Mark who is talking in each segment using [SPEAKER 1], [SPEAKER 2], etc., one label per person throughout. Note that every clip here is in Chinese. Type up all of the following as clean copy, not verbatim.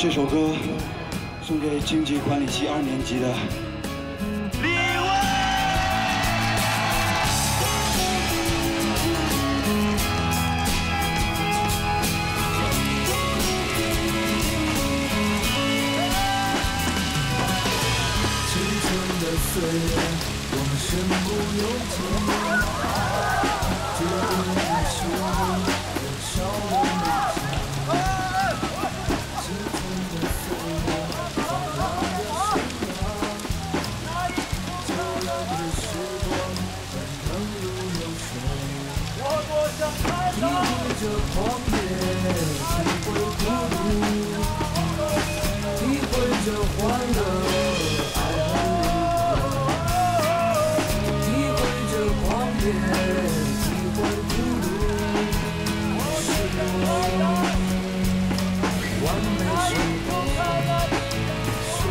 [SPEAKER 1] 这首歌送给经济管理系2年级的李威。
[SPEAKER 2] 青春的岁月，我们身不由己，决定的时候，人少了理想。青春的岁月，放浪的生涯，久远的时光，奔腾如流水。我多想看到，体会着狂野，体会孤独，体会着欢乐。体会孤独，是我完美时光，属于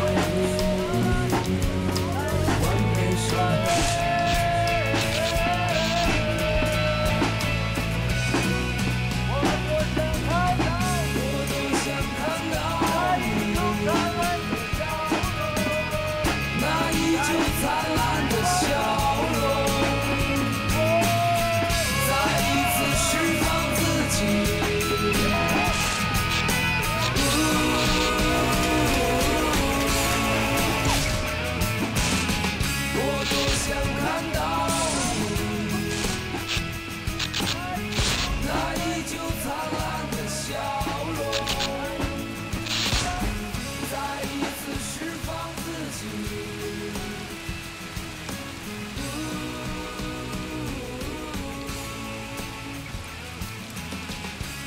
[SPEAKER 2] 完美生活。我多想看到你，那依旧灿烂的笑容。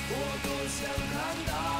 [SPEAKER 2] 我多想看到。